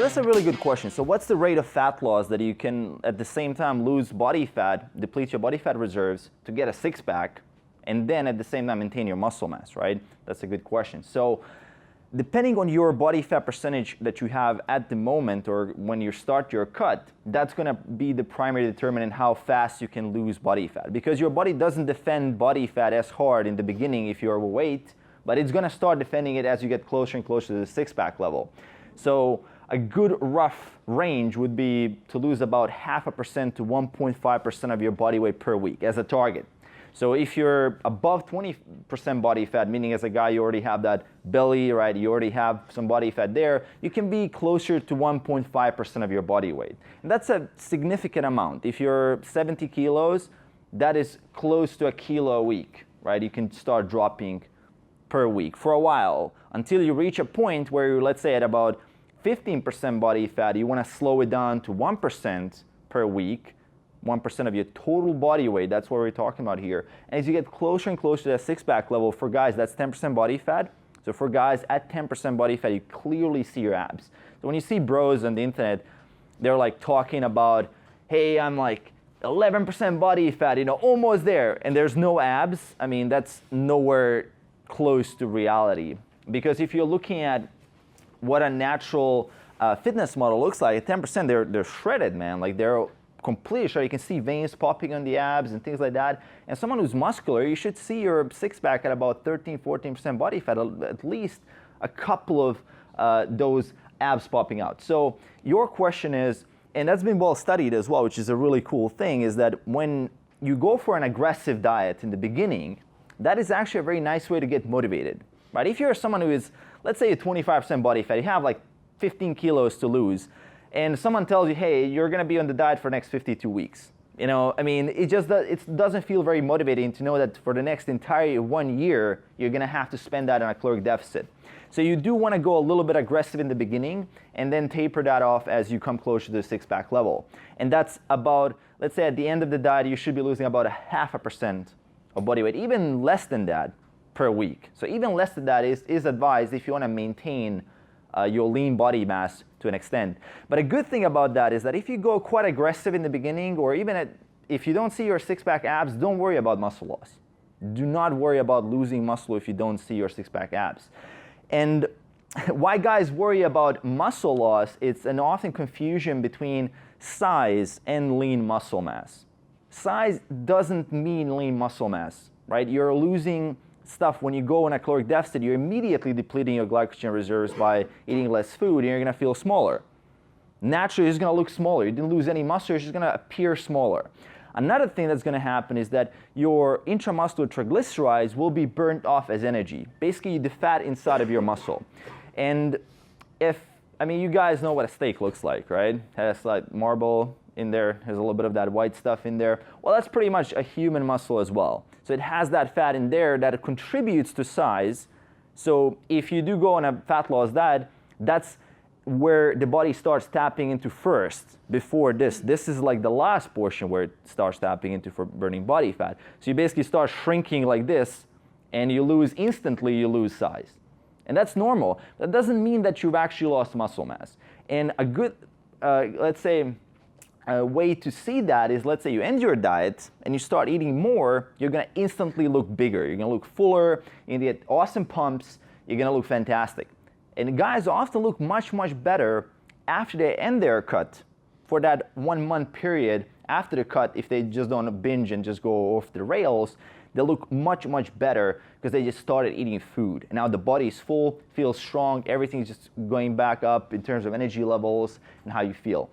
that's a really good question. So what's the rate of fat loss that you can at the same time lose body fat, deplete your body fat reserves to get a six-pack, and then at the same time maintain your muscle mass, right? That's a good question. So depending on your body fat percentage that you have at the moment or when you start your cut, that's going to be the primary determinant how fast you can lose body fat. Because your body doesn't defend body fat as hard in the beginning if you're overweight, but it's going to start defending it as you get closer and closer to the six-pack level. So a good rough range would be to lose about 0.5% to 1.5% of your body weight per week as a target. So if you're above 20% body fat, meaning as a guy you already have that belly, right? You already have some body fat there, you can be closer to 1.5% of your body weight. And that's a significant amount. If you're 70 kilos, that is close to 1 kilo a week, right? You can start dropping per week for a while until you reach a point where you're, let's say, at about 15% body fat, you want to slow it down to 1% per week. 1% of your total body weight, that's what we're talking about here. And as you get closer and closer to that six-pack level, for guys, that's 10% body fat. So for guys at 10% body fat, you clearly see your abs. So when you see bros on the internet, they're like talking about, hey, I'm like 11% body fat, almost there, and there's no abs. I mean, that's nowhere close to reality. Because if you're looking at what a natural fitness model looks like, at 10%, they're shredded, man. Like they're completely shredded. You can see veins popping on the abs and things like that. And someone who's muscular, you should see your six-pack at about 13, 14% body fat, at least a couple of those abs popping out. So your question is, and that's been well studied as well, which is a really cool thing, is that when you go for an aggressive diet in the beginning, that is actually a very nice way to get motivated, right? If you're someone who is, let's say, 25% body fat, you have like 15 kilos to lose, and someone tells you, hey, you're going to be on the diet for the next 52 weeks. I mean, it doesn't feel very motivating to know that for the next entire 1 year, you're going to have to spend that on a caloric deficit. So you do want to go a little bit aggressive in the beginning and then taper that off as you come closer to the six-pack level. And that's about, let's say at the end of the diet, you should be losing about 0.5% of body weight, even less than that per week. So even less than that is advised if you want to maintain your lean body mass to an extent. But a good thing about that is that if you go quite aggressive in the beginning, or even if you don't see your six-pack abs, don't worry about muscle loss. Do not worry about losing muscle if you don't see your six-pack abs. And why guys worry about muscle loss, it's an often confusion between size and lean muscle mass. Size doesn't mean lean muscle mass, right? You're losing stuff when you go on a caloric deficit, you're immediately depleting your glycogen reserves by eating less food, and you're going to feel smaller. Naturally, it's going to look smaller. You didn't lose any muscle, it's just going to appear smaller. Another thing that's going to happen is that your intramuscular triglycerides will be burnt off as energy, basically the fat inside of your muscle. And you guys know what a steak looks like, right? It has like marble in there, has a little bit of that white stuff in there. Well, that's pretty much a human muscle as well. So it has that fat in there that contributes to size. So if you do go on a fat loss diet, that's where the body starts tapping into first before this. This is like the last portion where it starts tapping into for burning body fat. So you basically start shrinking like this, and you lose size. And that's normal. That doesn't mean that you've actually lost muscle mass. And a good, let's say, a way to see that is, let's say you end your diet and you start eating more, you're going to instantly look bigger. You're going to look fuller, you're going to get awesome pumps, you're going to look fantastic. And guys often look much, much better after they end their cut for that 1 month period after the cut. If they just don't binge and just go off the rails, they look much, much better because they just started eating food. And now the body is full, feels strong, everything's just going back up in terms of energy levels and how you feel.